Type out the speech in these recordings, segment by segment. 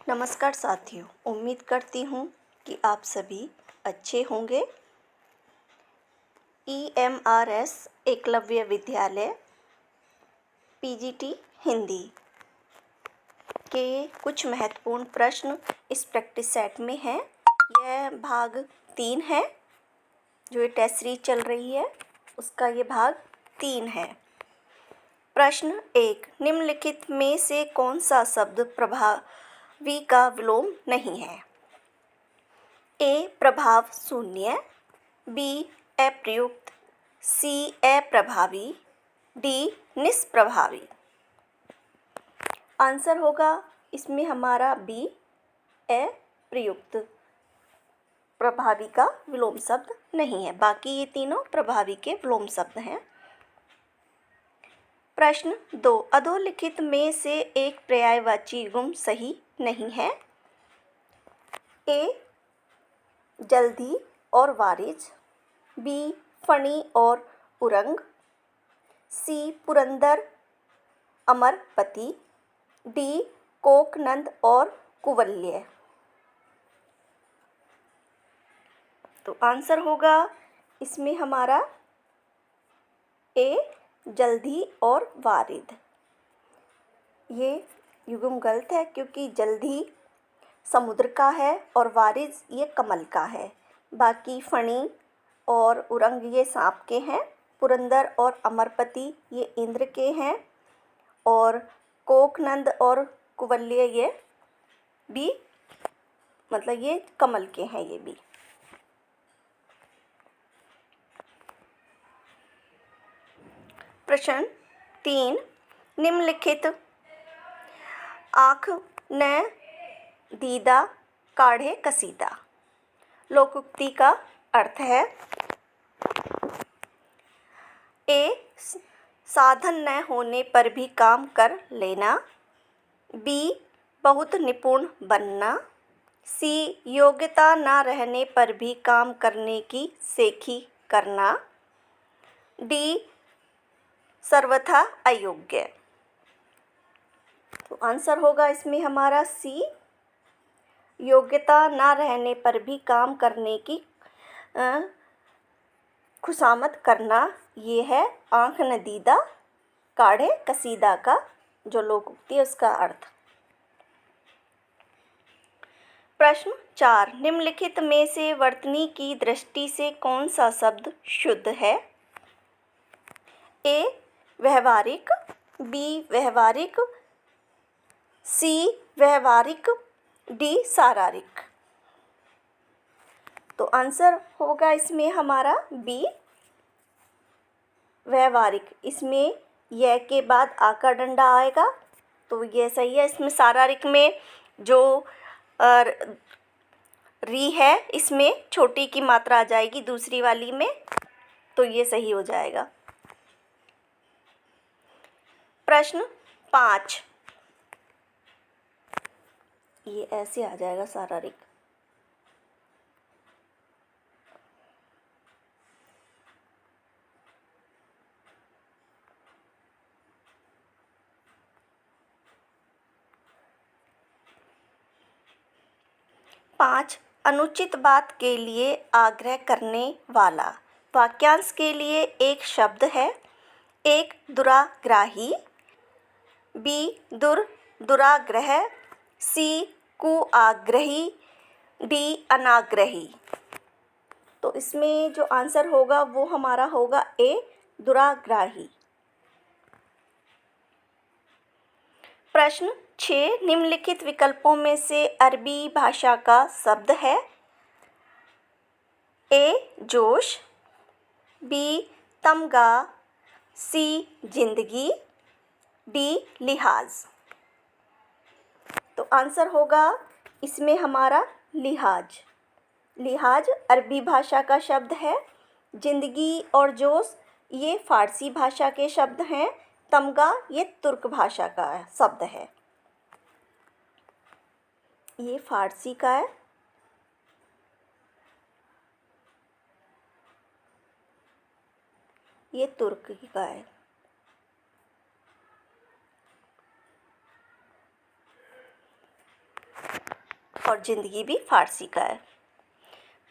नमस्कार साथियों, उम्मीद करती हूँ कि आप सभी अच्छे होंगे। EMRS एकलव्य विद्यालय PGT हिंदी के कुछ महत्वपूर्ण प्रश्न इस प्रैक्टिस सेट में हैं। यह भाग 3 है। जो ये टेस्ट सीरीज चल रही है उसका ये भाग 3 है। प्रश्न 1, निम्नलिखित में से कौन सा शब्द प्रभावी का विलोम नहीं है? A प्रभाव शून्य, B अप्रयुक्त, C अप्रभावी, D निष्प्रभावी। आंसर होगा इसमें हमारा B अप्रयुक्त। प्रभावी का विलोम शब्द नहीं है, बाकी ये तीनों प्रभावी के विलोम शब्द हैं। प्रश्न 2, अधोलिखित में से एक पर्यायवाची युग्म सही नहीं है? A जल्दी और वारिज, B फणी और उरंग, C पुरंदर अमरपति, D कोकनंद और कुवल्य। तो आंसर होगा इसमें हमारा A जल्दी और वारिद। ये युग्म गलत है क्योंकि जल्दी समुद्र का है और वारिज ये कमल का है। बाकी फणी और उरंग ये सांप के हैं, पुरंदर और अमरपति ये इंद्र के हैं और कोकनंद और कुवल्य ये भी मतलब ये कमल के हैं ये भी। प्रश्न 3, निम्नलिखित आँख न दीदा काढ़े कसीदा लोकोक्ति का अर्थ है? A साधन न होने पर भी काम कर लेना, B बहुत निपुण बनना, C योग्यता न रहने पर भी काम करने की सेखी करना, D सर्वथा अयोग्य। तो आंसर होगा इसमें हमारा C योग्यता न रहने पर भी काम करने की खुशामद करना। ये है आँख न दीदा काढ़े कसीदा का जो लोकोक्ति है उसका अर्थ। प्रश्न 4, निम्नलिखित में से वर्तनी की दृष्टि से कौन सा शब्द शुद्ध है? A व्यवहारिक, B व्यवहारिक, C व्यवहारिक, D शारीरिक। तो आंसर होगा इसमें हमारा B व्यवहारिक। इसमें यह के बाद आ का डंडा आएगा तो यह सही है। इसमें शारीरिक में जो री है इसमें छोटी की मात्रा आ जाएगी दूसरी वाली में, तो ये सही हो जाएगा। प्रश्न 5, ये ऐसे आ जाएगा शारीरिक। पाँच, अनुचित बात के लिए आग्रह करने वाला वाक्यांश के लिए एक शब्द है। एक दुराग्राही, B दुराग्रह, C कुआग्रही, D अनाग्रही। तो इसमें जो आंसर होगा वो हमारा होगा A दुराग्राही। प्रश्न 6, निम्नलिखित विकल्पों में से अरबी भाषा का शब्द है? A जोश, B तमगा, C जिंदगी, D लिहाज। तो आंसर होगा इसमें हमारा लिहाज। लिहाज अरबी भाषा का शब्द है। जिंदगी और जोश ये फारसी भाषा के शब्द हैं। तमगा ये तुर्क भाषा का शब्द है। ये फारसी का है, ये तुर्क का है। और जिंदगी भी फारसी का है।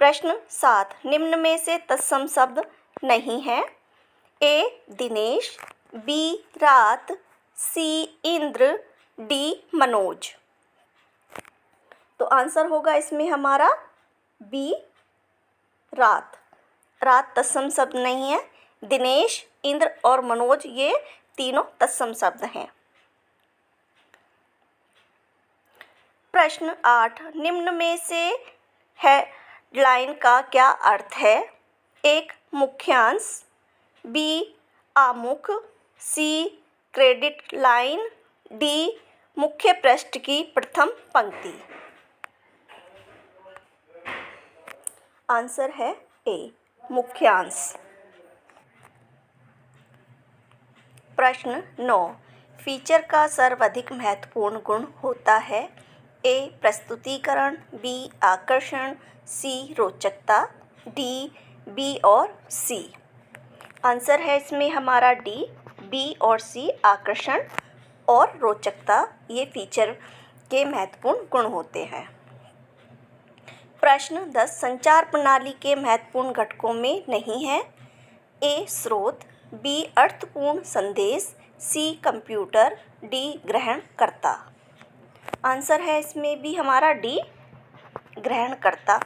प्रश्न 7, निम्न में से तत्सम शब्द नहीं है। ए दिनेश, बी रात, सी इंद्र, डी मनोज। तो आंसर होगा इसमें हमारा बी रात। रात तत्सम शब्द नहीं है। दिनेश, इंद्र और मनोज ये तीनों तत्सम शब्द हैं। प्रश्न 8, निम्न में से हेडलाइन का क्या अर्थ है। एक मुख्यांश, बी आमुख, सी क्रेडिट लाइन, डी मुख्य पृष्ठ की प्रथम पंक्ति। आंसर है ए मुख्यांश। प्रश्न 9, फीचर का सर्वाधिक महत्वपूर्ण गुण होता है। ए प्रस्तुतीकरण, बी आकर्षण, सी रोचकता, डी बी और सी। आंसर है इसमें हमारा डी, बी और सी आकर्षण और रोचकता ये फीचर के महत्वपूर्ण गुण होते हैं। प्रश्न 10, संचार प्रणाली के महत्वपूर्ण घटकों में नहीं है। ए स्रोत, बी अर्थपूर्ण संदेश, सी कंप्यूटर, डी ग्रहणकर्ता। आंसर है इसमें भी हमारा डी ग्रहणकर्ता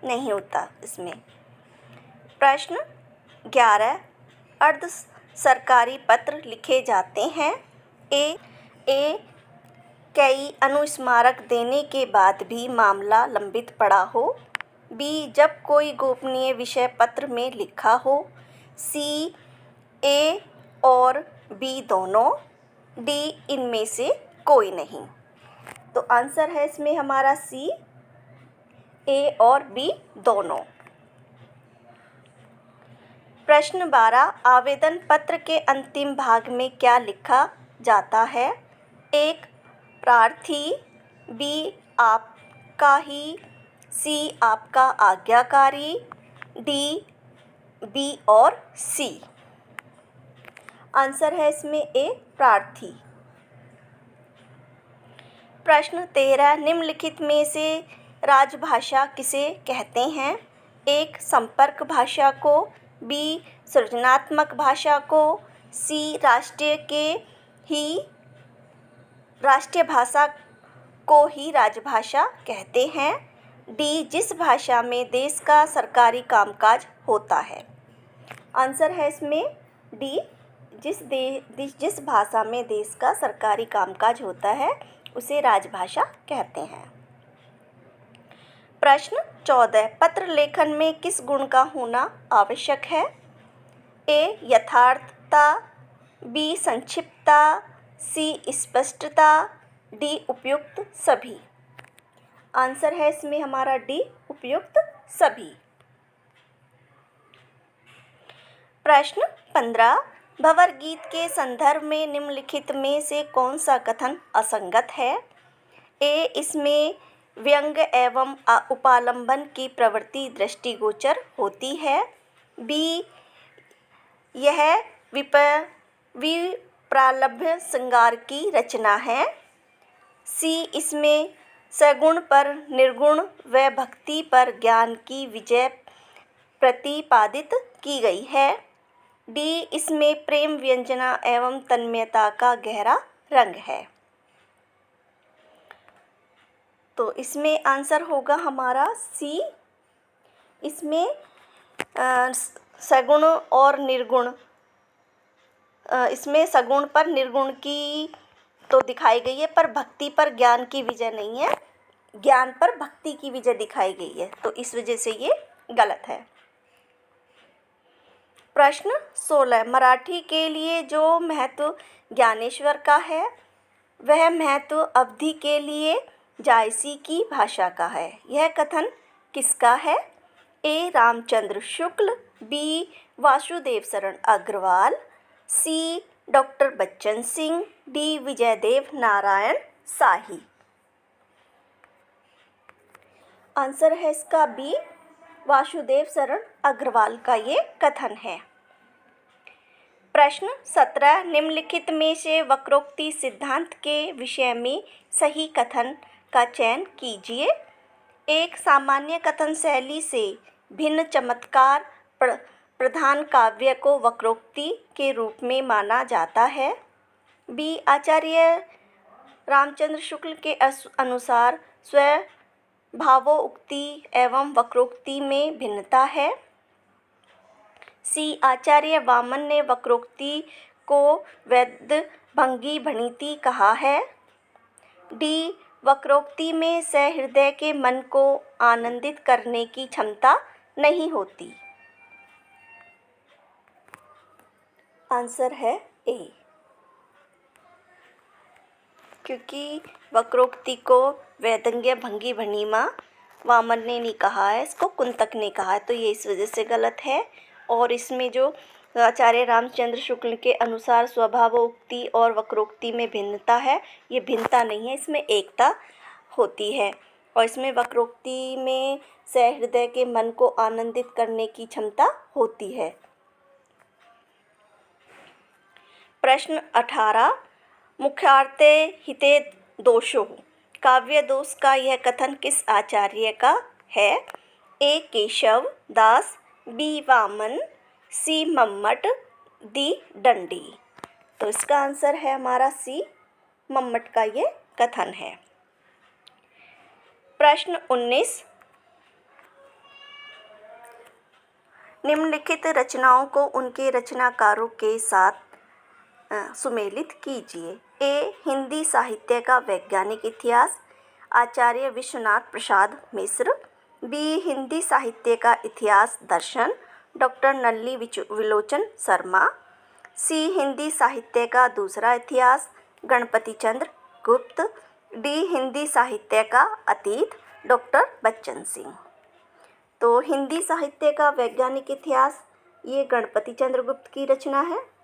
नहीं होता इसमें। प्रश्न 11, अर्ध सरकारी पत्र लिखे जाते हैं। ए कई अनुस्मारक देने के बाद भी मामला लंबित पड़ा हो, बी जब कोई गोपनीय विषय पत्र में लिखा हो, सी ए और बी दोनों, डी इनमें से कोई नहीं। तो आंसर है इसमें हमारा सी ए और बी दोनों। प्रश्न 12, आवेदन पत्र के अंतिम भाग में क्या लिखा जाता है। एक प्रार्थी, बी आपका ही, सी आपका आज्ञाकारी, डी बी और सी। आंसर है इसमें ए प्रार्थी। प्रश्न 13, निम्नलिखित में से राजभाषा किसे कहते हैं। एक संपर्क भाषा को, बी सृजनात्मक भाषा को, सी राष्ट्रीय भाषा को ही राजभाषा कहते हैं, डी जिस भाषा में देश का सरकारी कामकाज होता है। आंसर है इसमें डी जिस भाषा में देश का सरकारी कामकाज होता है उसे राजभाषा कहते हैं। प्रश्न 14, पत्र लेखन में किस गुण का होना आवश्यक है। ए यथार्थता, बी संक्षिप्तता, सी स्पष्टता, डी उपयुक्त सभी। आंसर है इसमें हमारा डी उपयुक्त सभी। प्रश्न 15, भंवर गीत के संदर्भ में निम्नलिखित में से कौन सा कथन असंगत है। ए इसमें व्यंग एवं उपालंबन की प्रवृत्ति दृष्टिगोचर होती है, बी यह विप्रालभ्य श्रृंगार की रचना है, सी इसमें सगुण पर निर्गुण व भक्ति पर ज्ञान की विजय प्रतिपादित की गई है, डी इसमें प्रेम व्यंजना एवं तन्मयता का गहरा रंग है। तो इसमें आंसर होगा हमारा सी, इसमें सगुण और निर्गुण, इसमें सगुण पर निर्गुण की तो दिखाई गई है पर भक्ति पर ज्ञान की विजय नहीं है, ज्ञान पर भक्ति की विजय दिखाई गई है, तो इस वजह से ये गलत है। प्रश्न 16, मराठी के लिए जो महत्व ज्ञानेश्वर का है वह महत्व अवधि के लिए जायसी की भाषा का है। यह कथन किसका है। ए रामचंद्र शुक्ल, बी वासुदेव शरण अग्रवाल, सी डॉक्टर बच्चन सिंह, डी विजयदेव नारायण शाही। आंसर है इसका बी वासुदेव शरण अग्रवाल का ये कथन है। प्रश्न 17, निम्नलिखित में से वक्रोक्ति सिद्धांत के विषय में सही कथन का चयन कीजिए। एक सामान्य कथन शैली से भिन्न चमत्कार प्रधान काव्य को वक्रोक्ति के रूप में माना जाता है। बी, आचार्य रामचंद्र शुक्ल के अनुसार स्वभावोक्ति एवं वक्रोक्ति में भिन्नता है। सी, आचार्य वामन ने वक्रोक्ति को वेदभंगी भणिति कहा है। डी, वक्रोक्ति में सहृदय के मन को आनंदित करने की क्षमता नहीं होती। आंसर है ए, क्योंकि वक्रोक्ति को वेदज्ञ भंगी भणिमा वामन ने नहीं कहा है, इसको कुंतक ने कहा है, तो ये इस वजह से गलत है। और इसमें जो आचार्य रामचंद्र शुक्ल के अनुसार स्वभावोक्ति और वक्रोक्ति में भिन्नता है, ये भिन्नता नहीं है, इसमें एकता होती है। और इसमें वक्रोक्ति में सहृदय के मन को आनंदित करने की क्षमता होती है। प्रश्न 18, मुख्यार्थे हिते दोषो, काव्य दोष का यह कथन किस आचार्य का है? ए, केशव दास, बी, वामन, सी, मम्मट, डी, दंडी। तो इसका आंसर है हमारा सी, मम्मट का ये कथन है। प्रश्न 19, निम्नलिखित रचनाओं को उनके रचनाकारों के साथ सुमेलित कीजिए। ए, हिंदी साहित्य का वैज्ञानिक इतिहास, आचार्य विश्वनाथ प्रसाद मिश्र। बी, हिंदी साहित्य का इतिहास दर्शन, डॉक्टर नल्ली विलोचन शर्मा। सी, हिंदी साहित्य का दूसरा इतिहास, गणपति चंद्र गुप्त। डी, हिंदी साहित्य का अतीत, डॉक्टर बच्चन सिंह। तो हिंदी साहित्य का वैज्ञानिक इतिहास ये गणपति चंद्र गुप्त की रचना है।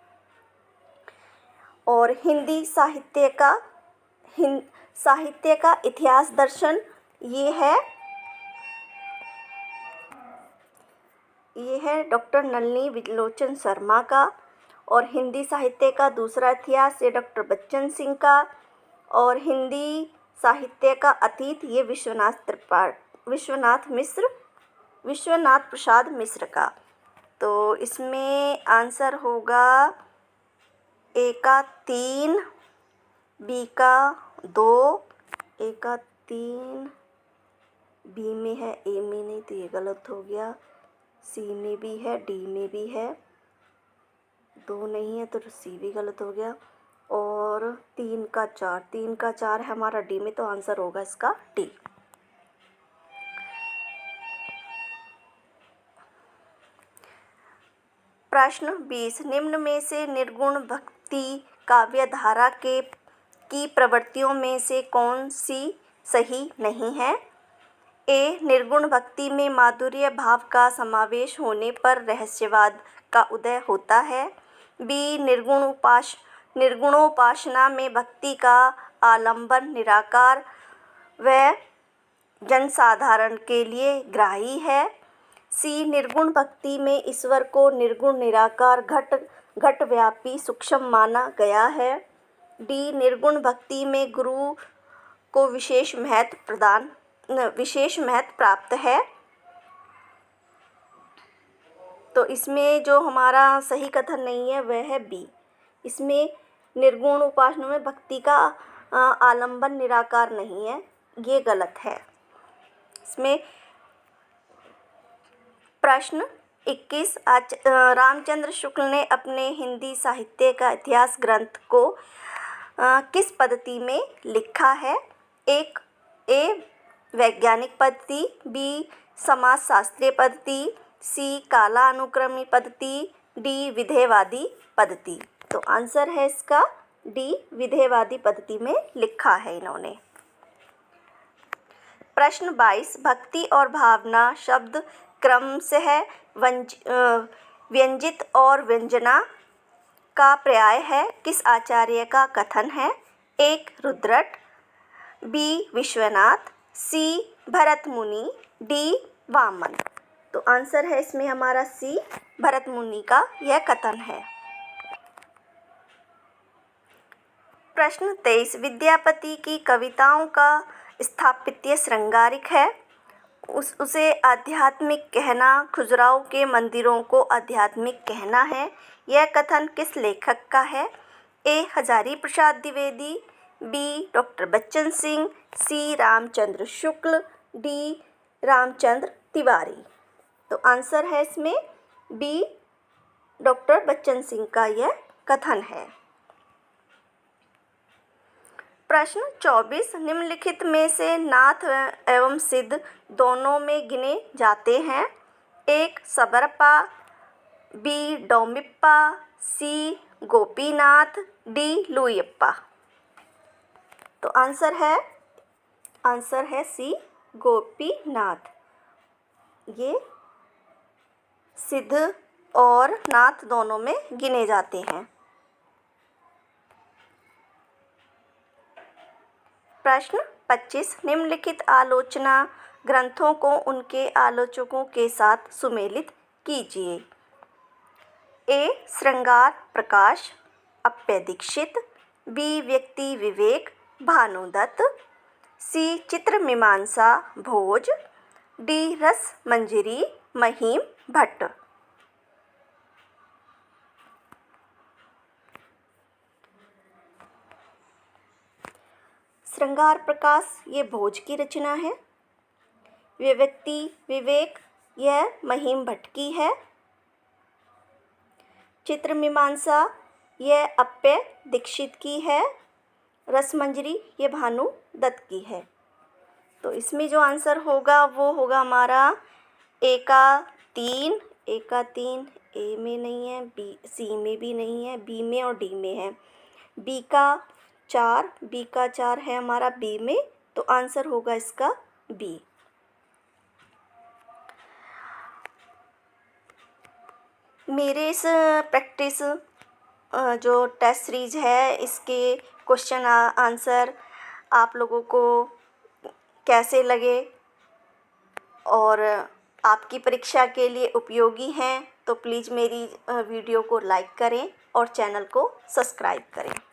और हिंदी साहित्य का इतिहास दर्शन ये है डॉक्टर नल्ली विलोचन शर्मा का। और हिंदी साहित्य का दूसरा इतिहास ये डॉक्टर बच्चन सिंह का। और हिंदी साहित्य का अतीत ये विश्वनाथ प्रसाद मिश्र का। तो इसमें आंसर होगा ए का 3, बी का 2, ए का 3, बी में है, ए में नहीं, तो ये गलत हो गया। सी में भी है, डी में भी है, 2 नहीं है तो सी भी गलत हो गया। और 3 का 4 है हमारा डी में, तो आंसर होगा इसका डी। प्रश्न 20, निम्न में से निर्गुण भक्ति काव्य धारा की प्रवृत्तियों में से कौन सी सही नहीं है? ए, निर्गुण भक्ति में माधुर्य भाव का समावेश होने पर रहस्यवाद का उदय होता है। बी, निर्गुणोपासना में भक्ति का आलंबन निराकार व जनसाधारण के लिए ग्राही है। सी, निर्गुण भक्ति में ईश्वर को निर्गुण निराकार घट व्यापी सूक्ष्म माना गया है। डी, निर्गुण भक्ति में गुरु को विशेष महत्व प्राप्त है। तो इसमें जो हमारा सही कथन नहीं है वह है बी, इसमें निर्गुण उपासना में भक्ति का आलंबन निराकार नहीं है, ये गलत है। इसमें प्रश्न 21, रामचंद्र शुक्ल ने अपने हिंदी साहित्य का इतिहास ग्रंथ को किस पद्धति में लिखा है? एक, ए, वैज्ञानिक पद्धति, बी, समाजशास्त्रीय पद्धति, सी, कालानुक्रमी पद्धति, डी, विधेयवादी पद्धति। तो आंसर है इसका डी, विधेयवादी पद्धति में लिखा है इन्होंने। प्रश्न 22, भक्ति और भावना शब्द क्रमशः व्यंजित और व्यंजना का पर्याय है, किस आचार्य का कथन है? एक, रुद्रट, बी, विश्वनाथ, सी, भरत मुनि, डी, वामन। तो आंसर है इसमें हमारा सी, भरत मुनि का यह कथन है। प्रश्न 23, विद्यापति की कविताओं का स्थापत्य श्रृंगारिक है, उसे आध्यात्मिक कहना, खजुराहो के मंदिरों को आध्यात्मिक कहना है। यह कथन किस लेखक का है? ए. हजारी प्रसाद द्विवेदी, बी. डॉक्टर बच्चन सिंह, सी. रामचंद्र शुक्ल, डी. रामचंद्र तिवारी। तो आंसर है इसमें बी. डॉक्टर बच्चन सिंह का यह कथन है। प्रश्न 24, निम्नलिखित में से नाथ एवं सिद्ध दोनों में गिने जाते हैं? एक सबरपा, बी. डोमिप्पा, सी. गोपीनाथ, डी. लुइप्पा। तो आंसर है सी. गोपीनाथ। ये सिद्ध और नाथ दोनों में गिने जाते हैं। प्रश्न 25, निम्नलिखित आलोचना ग्रंथों को उनके आलोचकों के साथ सुमेलित कीजिए। ए. श्रृंगार प्रकाश, अप्पय दीक्षित, बी. व्यक्ति विवेक, भानुदत्त, सी. चित्रमीमांसा, भोज, डी. रस मंजरी, महिम भट्ट। श्रृंगार प्रकाश ये भोज की रचना है। व्यक्ति विवेक यह महिम भट्ट की है। चित्रमीमांसा यह अप्पय दीक्षित की है। रसमंजरी ये भानुदत्त की है। तो इसमें जो आंसर होगा वो होगा हमारा ए का 3, ए में नहीं है, बी सी में भी नहीं है, बी में और डी में है। बी का 4 है हमारा बी में, तो आंसर होगा इसका बी। मेरे इस प्रैक्टिस जो टेस्ट सीरीज है इसके क्वेश्चन आंसर आप लोगों को कैसे लगे और आपकी परीक्षा के लिए उपयोगी हैं तो प्लीज़ मेरी वीडियो को लाइक करें और चैनल को सब्सक्राइब करें।